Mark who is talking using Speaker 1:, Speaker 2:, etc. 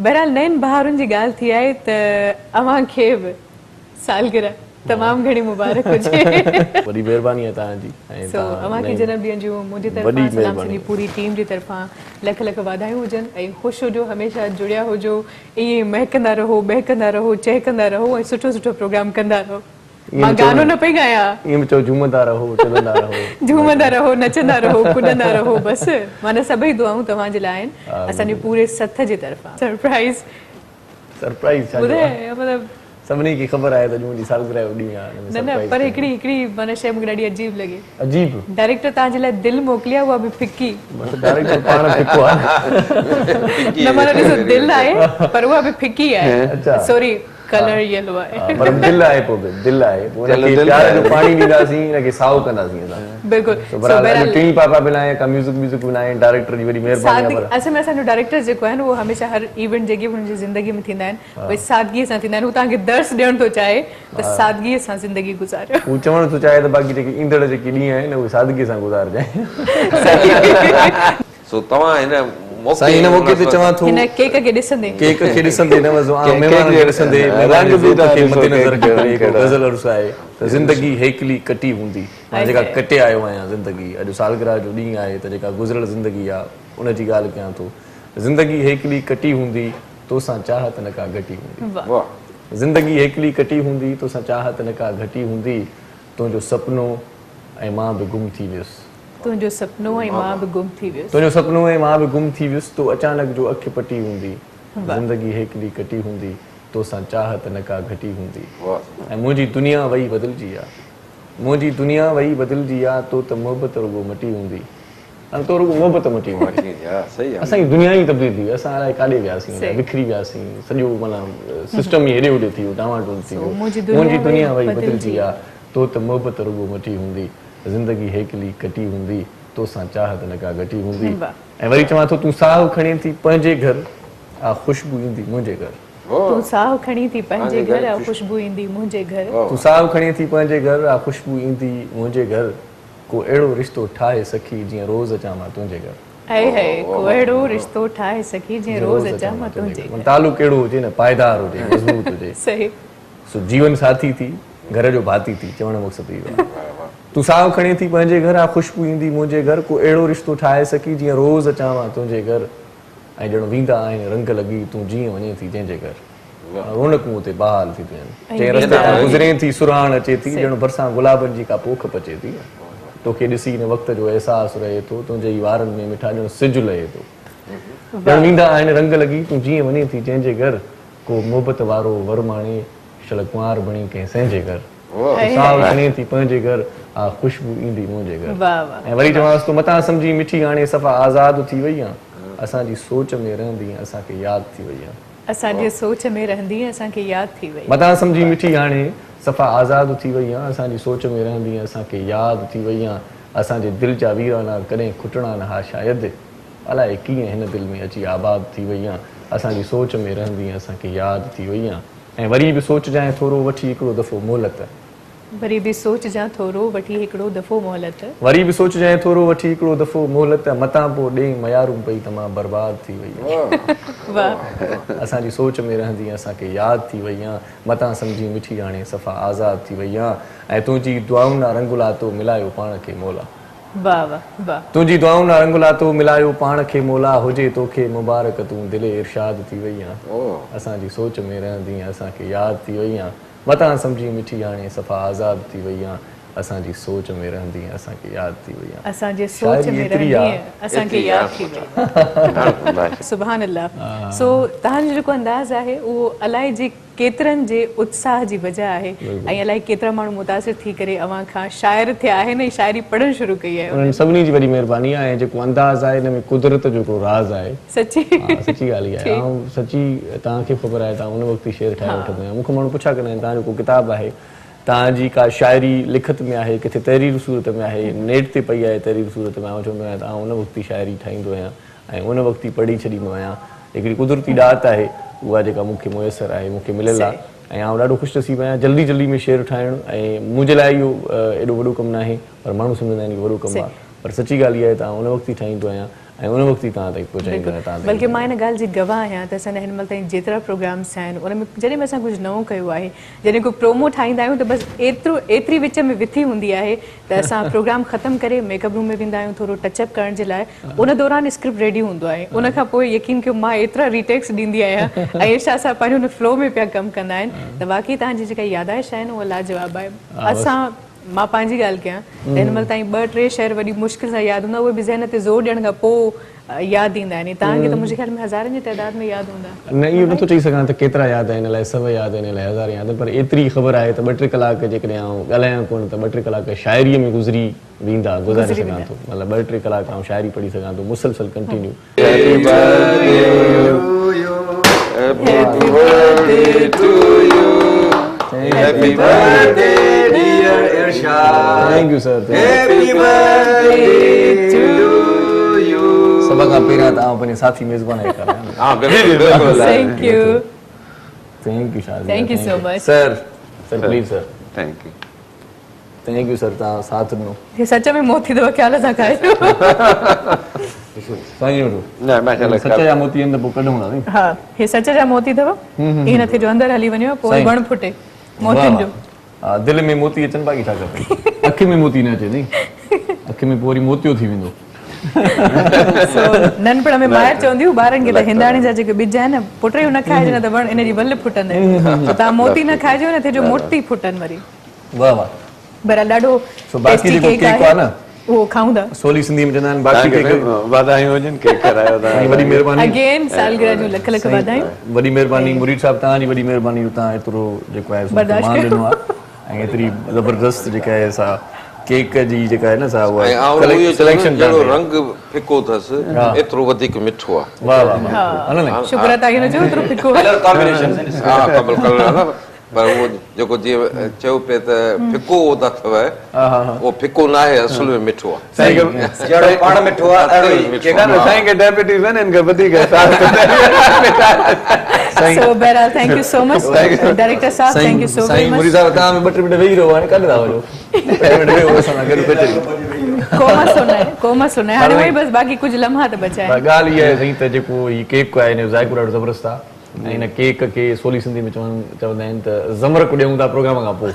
Speaker 1: बहरहाल नयन बहारुनि जी ॻाल्हि थी आहे त अव्हांखे बि सालगिरह तमामु घणी मुबारक हुजे।
Speaker 2: वॾी महिरबानी आहे तव्हांजी।
Speaker 1: सो अव्हांखे जनम ॾींहं जूं मुंहिंजी तरफ़ां सलाम सॼी पूरी टीम जी तरफ़ां लख लख वाधायूं हुजनि ऐं ख़ुशि हुजो, हमेशह जुड़िया हुजो, ईअं महकंदा रहो, बहकंदा रहो, चहकंदा रहो ऐं सुठो सुठो प्रोग्राम कंदा रहो। मां गानो न पई गायां,
Speaker 2: ईअं चओ झूमंदा रहो, चलंदा रहो,
Speaker 1: झूमंदा रहो, नचंदा रहो, कुॾंदा रहो, बसि माना सभई दुआऊं तव्हांजे लाइ आहिनि असांजे पूरे सथ जे तरफ़ां। सरप्राइज़ ॿुधाए मतिलबु
Speaker 2: सभिनी खे ख़बर आहे त मुंहिंजी सालगिरह जो ॾींहुं आहे।
Speaker 1: न पर हिकिड़ी माना शइ मूंखे ॾाढी अजीब लॻी।
Speaker 2: अजीब?
Speaker 1: डायरेक्टर तव्हांजे लाइ दिलि मोकिली आहे, उहा बि फिकी।
Speaker 2: डायरेक्टर पाण फिको आहे।
Speaker 1: न माना ॾिसो दिलि आहे पर उहा बि फिकी आहे। सॉरी कलर येलो आहे
Speaker 2: पर दिलि आहे, पोइ बि दिलि आहे, पोइ हुनखे प्यार जो पाणी ॾींदासीं, हिनखे साओ कंदासीं असां। बिल्कुलु टीवी पापा बनाए का म्यूजिक बनाए, डायरेक्टर जी वॾी महिरबानी आहे।
Speaker 1: असल में असांजो डायरेक्टर जेको आहे न उहो हमेशह हर इवेंट जेके बि हुनजी ज़िंदगी में थींदा आहिनि उहे सादगीअ सां थींदा आहिनि। हू तव्हांखे दर्स ॾियणु थो चाहे त सादगीअ सां ज़िंदगी गुज़ारियो।
Speaker 2: हू चवणु थो चाहे त बाक़ी जेके ईंदड़ जेके ॾींहं आहिनि उहे सादगीअ सां गुज़ारिजांइ।
Speaker 3: सो तव्हां हिन
Speaker 2: साईं हिन मौके ते चवां थो,
Speaker 1: हिन केक खे ॾिसंदे
Speaker 2: न वज़ो महिमान खे ॾिसंदे महिमान खे मद्देनज़र करे हिकु गज़ल अर्ज़ु आहे त ज़िंदगी हेकली कटी हूंदी। मां जेका कटे आयो आहियां ज़िंदगी, अॼु सालगिरह जो ॾींहुं आहे त जेका गुज़िरियल ज़िंदगी आहे उन जी ॻाल्हि कयां थो। ज़िंदगी हेकली कटी हूंदी तोसां चाहत न का घटी हूंदी। ज़िंदगी हेकली कटी हूंदी तोसां चाहत न का घटी हूंदी। तुंहिंजो सपनो ऐं मां बि गुम थी वियुसि।
Speaker 1: तुंहिंजो सपनो ऐं मां बि गुम थी वियुसि।
Speaker 2: तुंहिंजो सपनो ऐं मां बि गुम थी वियुसि। तो अचानक जो अखि पटी हूंदी। ज़िंदगी हेकली कटी हूंदी तोसां चाहत न का घटी हूंदी। ऐं मुंहिंजी दुनिया वई बदिलजी आहे। मुंहिंजी दुनिया वई बदिलजी आहे। तो त मोहबत रुगो मटी हूंदी। तो रुगो मोहबत मटी हूंदी। असांजी दुनिया ई तब्दील थी, असां अलाए काॾे वियासीं, बिखरी वियासीं, सॼो माना सिस्टम ई हेॾे होॾे थी वियो, डामाडोल थी वियो। मुंहिंजी दुनिया वई बदिलजी आहे। तो त मोहबत रुगो मटी हूंदी। ज़िंदगी हेकली कटी हूंदी तोसां चाहत न का घटी हूंदी। ऐं वरी चवां थो, तूं साहु खणी थी पंहिंजे घर आ ख़ुशबू ईंदी मुंहिंजे घर।
Speaker 1: तूं साहु खणी थी पंहिंजे घर आ ख़ुशबू ईंदी मुंहिंजे घर।
Speaker 2: तूं साहु खणी थी पंहिंजे घर आ ख़ुशबू ईंदी मुंहिंजे घर। को अहिड़ो रिश्तो ठाहे सखी जीअं रोज़ अचां मां तुंहिंजे घर।
Speaker 1: को अहिड़ो रिश्तो ठाहे सखी जीअं रोज़ अचां मां तुंहिंजे घर।
Speaker 2: तालुक अहिड़ो हुजे न, पाइदार हुजे, मज़बूत हुजे।
Speaker 1: सही।
Speaker 2: सो जीवन साथी थी, घर जो भाती थी, चवण जो मक़सदु इहो आहे। तूं साहु खणी थी पंहिंजे घर आ ख़ुशबू ईंदी मुंहिंजे घर। को अहिड़ो रिश्तो ठाहे सकी जीअं रोज़ अचां मां तुंहिंजे घर। ऐं ॼण वेंदा आहिनि रंग लॻी तूं जीअं वञे थी जंहिंजे घर। रौनकूं उते बहाल थी थियनि। जंहिं रस्ते तां गुज़रे थी सुराण अचे थी, ॼण भरिसां गुलाबनि जी का पोख पचे थी। तोखे ॾिसी हिन वक़्त जो अहसासु रहे थो, तुंहिंजे ई वारनि में मिठा ॼण सिजु लहे थो। ॼण वेंदा आहिनि रंग लॻी तूं जीअं वञे थी जंहिंजे घर। को मोहबत वारो वर माणे शल कुंवार बणी कंहिं संहिंजे घर। साहु खणी थी पंहिंजे घर आ ख़ुशबू ईंदी मुंहिंजे घर। ऐं वरी चवांसि तो, मतां सम्झी मिठी हाणे सफ़ा आज़ादु थी वई आहे। असांजी सोच में रहंदी असांखे यादि थी वई आहे।
Speaker 1: असांजी सोच में रहंदी असांखे यादि थी वई।
Speaker 2: मतां सम्झी मिठी हाणे सफ़ा आज़ादु थी वई आहे। असांजी सोच में रहंदी असांखे यादि थी वई आहे। असांजे दिलि जा वीराना कॾहिं खुटणा न हा शायदि। अलाए कीअं हिन दिलि में अची आबाद थी वई आहे। असांजी सोच में रहंदी असांखे यादि थी वई आहे। ऐं वरी बि सोचजांइ थोरो वठी हिकिड़ो दफ़ो मोहलत।
Speaker 1: वरी बि सोचजांइ थोरो वठी हिकिड़ो दफ़ो मोहलत।
Speaker 2: वरी बि सोचजांइ थोरो वठी हिकिड़ो दफ़ो मोहलत। मतां पोइ ॾेई मयारूं पई त मां बर्बाद थी वई आहियां। असांजी सोच में रहंदी असांखे यादि थी वई आहे। मतां सम्झी मिठी हाणे सफ़ा आज़ादु थी वई आहे। ऐं तुंहिंजी दुआउनि ना रंग लातो मिलायो पाण खे मौला। तुंहिंजी दुआउनि ना रंग लातो मिलायो पाण खे मौला। हुजे तोखे मुबारक तूं दिले इरशाद थी वई आहे। असांजी सोच में रहंदी असांखे यादि थी वई आहे। मतां सम्झी मिठी हाणे सफ़ा आज़ादु थी वई आहे। असांजी सोच में रहंदी असांखे यादि थी वई आहे।
Speaker 1: असांजे सोच में रहंदी असांखे यादि थी वई। सुभान अल्लाह। सो तव्हांजो जेको अंदाज़ आहे उहो अलाए जे केतिरनि जे उत्साह जी वजह आहे ऐं अलाए केतिरा माण्हू मुतासिर थी करे अव्हां खां शाइर थिया आहिनि ऐं शाइरी पढ़णु शुरू कई आहे।
Speaker 2: उन्हनि सभिनी जी वॾी महिरबानी आहे। ऐं जेको अंदाज़ आहे हिन में कुदरत जो हिकिड़ो राज़ आहे।
Speaker 1: सची
Speaker 2: सची ॻाल्हि आहे। ऐं सची तव्हांखे ख़बर आहे तव्हां उन वक़्तु ई शेर ठाहे वठंदा आहियो। मूंखे माण्हू पुछा कंदा आहिनि तव्हांजो को किताबु आहे, तव्हांजी का शाइरी लिखत में आहे, किथे तहरीर सूरत में आहे, नेट ते पई आहे तहरीर सूरत में। आउं चवंदो आहियां तव्हां उन वक़्तु ई शाइरी ठाहींदो आहियां ऐं उन वक़्तु ई पढ़ी छॾींदो आहियां। हिकिड़ी कुदरती ॾात आहे उहा जेका मूंखे मुयसरु आहे, मूंखे मिलियलु आहे। ऐं आउं ॾाढो ख़ुशनसीबु आहियां जल्दी जल्दी में शेर ठाहिणु। ऐं मुंहिंजे लाइ इहो एॾो वॾो कमु न आहे पर माण्हू सम्झंदा आहिनि इहो वॾो कमु आहे। पर सची ॻाल्हि इहा आहे त आउं उन वक़्तु ई ठाहींदो आहियां ऐं उन वक़्तु ई तव्हां ताईं पहुचाईंदा तव्हां ताईं।
Speaker 1: बल्कि मां हिन ॻाल्हि जी गवाह आहियां त असां हिन महिल ताईं जेतिरा प्रोग्राम्स आहिनि उन में जॾहिं बि असां कुझु नओं कयो आहे, जॾहिं को प्रोमो ठाहींदा आहियूं त बसि एतिरी विच में विथी हूंदी आहे त असां प्रोग्राम ख़तमु करे मेकअप रूम में वेंदा आहियूं थोरो टचअप करण जे लाइ, उन दौरान स्क्रिप्ट रेडी हूंदो आहे, उन खां पोइ यकीन कयो मां एतिरा रीटेक्स ॾींदी आहियां ऐं इर्षाद सां पंहिंजो हुन फ्लो में पिया कमु कंदा आहिनि, त वाक़ई तव्हांजी जेका यादाइश आहिनि उहा लाजवाब आहे। मां पंहिंजी ॻाल्हि कयां त हिन महिल ताईं 2-3 शहर वॾी मुश्किल सां यादि हूंदा, उहे बि ज़हन ते ज़ोर ॾियण खां पोइ यादि ईंदा आहिनि। तव्हांखे त मुंहिंजे ख़्याल में हज़ारनि जी तइदाद में यादि हूंदा।
Speaker 2: न इहो नथो चई सघां त केतिरा यादि आहिनि, अलाए 100 यादि आहिनि, अलाए 1000 यादि, पर एतिरी ख़बर आहे त 2-3 कलाक जेकॾहिं आउं ॻाल्हायां कोन त 2-3 कलाक शाइरीअ में गुज़ारे सघां थो, मतिलबु 2-3 कलाक आउं शाइरी पढ़ी सघां थो मुसलसल continue.
Speaker 3: Happy birthday, dear Irshad.
Speaker 2: Thank you, sir.
Speaker 3: Happy birthday to you.
Speaker 2: सभु खां पहिरियां तव्हां पंहिंजे साथी मेज़बान आहियो करे।
Speaker 3: हाँ बिल्कुल।
Speaker 1: Thank you.
Speaker 2: Thank you, शादी।
Speaker 1: Thank you so much.
Speaker 2: Sir, please, sir.
Speaker 3: Thank you.
Speaker 2: Thank you, sir. तव्हां साथ ॾिनो।
Speaker 1: हे सच में मोती अथव, ख़्याल सां खाइजो।
Speaker 2: साईं वठो।
Speaker 3: न माशाल्लाह।
Speaker 2: सच जा मोती आहिनि त पोइ कढूं था नी।
Speaker 1: हा, हे सच जा मोती अथव, इहे न थियो अंदरि हली वञो पोइ वण फुटे मोतियुनि जो।
Speaker 2: हा, दिलि में मोती अचनि बाक़ी छा खपे, अखि में मोती न अचे नी, अखि में पोइ वरी मोतियो थी वेंदो।
Speaker 1: नंढपण में माइर चवंदी हुई ॿारनि खे त हिंदाणी जा जेके ॿिज आहिनि न पुटियूं न खाइजो न त वण इन जी वल फुटंदे, त तव्हां मोती न खाइजो न त जो मोती फुटनि वरी।
Speaker 2: वाह वाह।
Speaker 1: बहरहाल ॾाढो
Speaker 2: बाक़ी जेको केक आहे न
Speaker 1: उहो खाऊं था।
Speaker 2: सोली सिंधी में चवंदा आहिनि बाक़ी केक
Speaker 3: वाधायूं हुजनि, केक करायो था।
Speaker 2: वॾी महिरबानी।
Speaker 1: अगेन सालगिरह जूं लख लख वाधायूं।
Speaker 2: वॾी महिरबानी मुरीद साहब, तव्हांजी वॾी महिरबानी, तव्हां एतिरो जेको आहे मान ॾिनो आहे ऐं एतिरी ज़बरदस्त जेका आहे सा केक जी जेका आहे न सा उहा सिलेक्शन
Speaker 3: जो रंग फिको अथसि एतिरो वधीक मिठो आहे।
Speaker 2: वाह वाह।
Speaker 1: शुक्र आहे तव्हांखे न चयो एतिरो फिको।
Speaker 3: हा कमल कलर आहे न, पर उहो जेको जीअं चयो पिए त फिको अथव, उहो फिको न आहे, असुल में मिठो आहे।
Speaker 4: जहिड़ो पाण मिठो आहे अहिड़ो ई केक आहे।
Speaker 2: साईं खे डायबिटीज़ आहे न, इनखे वधीक
Speaker 1: So बहरहाल thank you so much director साहब, thank you so very much.
Speaker 2: Murid साहब तव्हां 2-3 मिंट वेही रहो, हाणे काॾे था वञो? 2 मिंट वेहो असां सां गॾु कचरी।
Speaker 1: कोमा सुनाए हाणे वही बस बाक़ी कुछ लम्हा त बचा है।
Speaker 2: ॻाल्हि इहा आहे साईं त जेको ही केक आहे हिन जो ज़ाइक़ो ॾाढो ज़बरदस्त आहे ऐं हिन केक खे सोली सिंधी में चवंदा आहिनि त ज़मरक ॾियूं था प्रोग्राम खां पोइ।